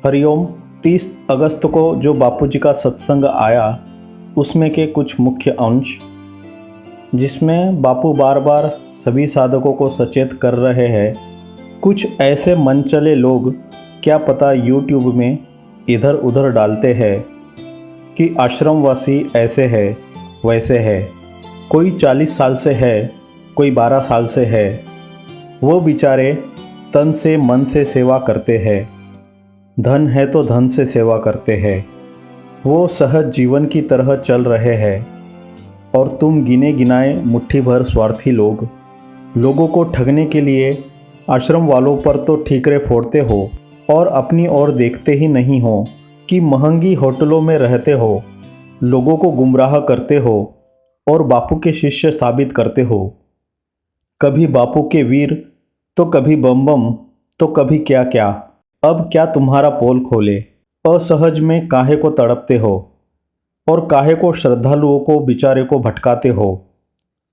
हरिओम। 30 अगस्त को जो बापूजी का सत्संग आया उसमें के कुछ मुख्य अंश, जिसमें बापू बार बार सभी साधकों को सचेत कर रहे हैं। कुछ ऐसे मनचले लोग क्या पता यूट्यूब में इधर उधर डालते हैं कि आश्रमवासी ऐसे है वैसे है, कोई 40 साल से है, कोई 12 साल से है। वो बेचारे तन से मन से सेवा करते हैं, धन है तो धन से सेवा करते हैं। वो सहज जीवन की तरह चल रहे हैं और तुम गिने गिनाए मुट्ठी भर स्वार्थी लोगों को ठगने के लिए आश्रम वालों पर तो ठीकरे फोड़ते हो और अपनी ओर देखते ही नहीं हो कि महंगी होटलों में रहते हो, लोगों को गुमराह करते हो और बापू के शिष्य साबित करते हो। कभी बापू के वीर तो कभी बम बम तो कभी क्या क्या। अब क्या तुम्हारा पोल खोले। असहज में काहे को तड़पते हो और काहे को श्रद्धालुओं को बेचारे को भटकाते हो।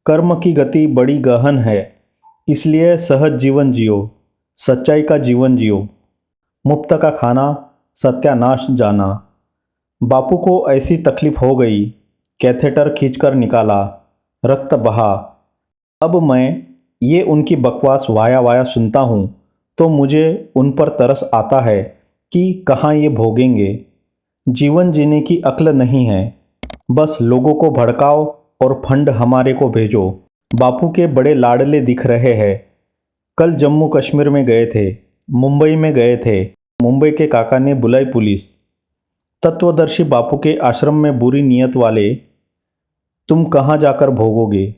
कर्म की गति बड़ी गहन है, इसलिए सहज जीवन जियो, सच्चाई का जीवन जियो। मुफ्त का खाना सत्यानाश जाना। बापू को ऐसी तकलीफ हो गई, कैथेटर खींचकर निकाला, रक्त बहा। अब मैं ये उनकी बकवास वाया वाया सुनता हूँ तो मुझे उन पर तरस आता है कि कहाँ ये भोगेंगे। जीवन जीने की अक्ल नहीं है, बस लोगों को भड़काओ और फंड हमारे को भेजो। बापू के बड़े लाडले दिख रहे हैं। कल जम्मू कश्मीर में गए थे, मुंबई में गए थे, मुंबई के काका ने बुलाई पुलिस। तत्वदर्शी बापू के आश्रम में बुरी नीयत वाले, तुम कहाँ जाकर भोगोगे।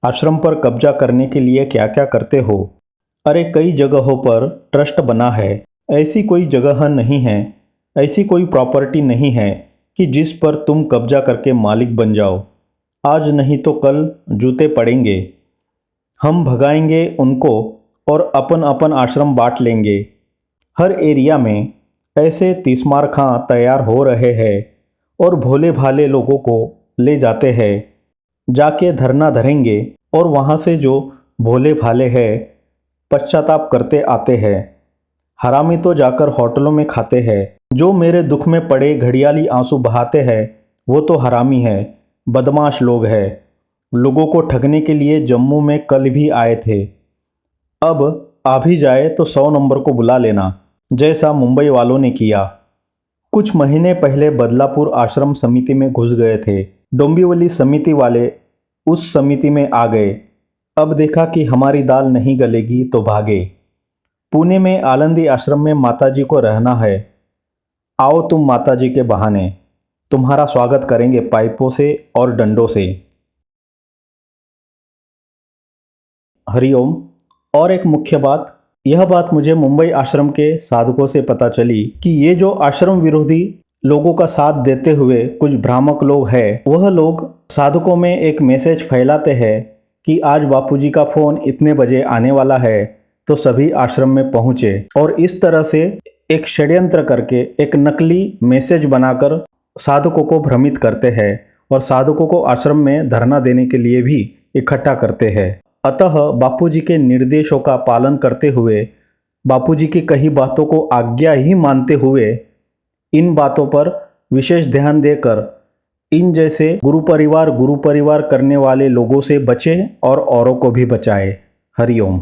आश्रम पर कब्जा करने के लिए क्या क्या करते हो। अरे कई जगहों पर ट्रस्ट बना है, ऐसी कोई जगह नहीं है, ऐसी कोई प्रॉपर्टी नहीं है कि जिस पर तुम कब्जा करके मालिक बन जाओ। आज नहीं तो कल जूते पड़ेंगे। हम भगाएंगे उनको और अपन अपन आश्रम बांट लेंगे। हर एरिया में ऐसे तीसमार खां तैयार हो रहे हैं और भोले भाले लोगों को ले जाते हैं। जाके धरना धरेंगे और वहाँ से जो भोले भाले हैं पश्चाताप करते आते हैं। हरामी तो जाकर होटलों में खाते हैं। जो मेरे दुख में पड़े घड़ियाली आंसू बहाते हैं वो तो हरामी है, बदमाश लोग हैं। लोगों को ठगने के लिए जम्मू में कल भी आए थे। अब आ भी जाए तो 100 नंबर को बुला लेना, जैसा मुंबई वालों ने किया। कुछ महीने पहले बदलापुर आश्रम समिति में घुस गए थे। डोंबिवली समिति वाले उस समिति में आ गए। अब देखा कि हमारी दाल नहीं गलेगी तो भागे। पुणे में आलंदी आश्रम में माताजी को रहना है। आओ तुम माताजी के बहाने, तुम्हारा स्वागत करेंगे पाइपों से और डंडों से। हरिओम। और एक मुख्य बात, यह बात मुझे मुंबई आश्रम के साधकों से पता चली कि ये जो आश्रम विरोधी लोगों का साथ देते हुए कुछ भ्रामक लोग हैं, वह लोग साधकों में एक मैसेज फैलाते हैं कि आज बापूजी का फ़ोन इतने बजे आने वाला है तो सभी आश्रम में पहुँचे। और इस तरह से एक षड्यंत्र करके एक नकली मैसेज बनाकर साधकों को भ्रमित करते हैं और साधकों को आश्रम में धरना देने के लिए भी इकट्ठा करते हैं। अतः बापूजी के निर्देशों का पालन करते हुए, बापूजी की कही बातों को आज्ञा ही मानते हुए, इन बातों पर विशेष ध्यान देकर इन जैसे गुरु परिवार करने वाले लोगों से बचें और औरों को भी बचाएं। हरिओम।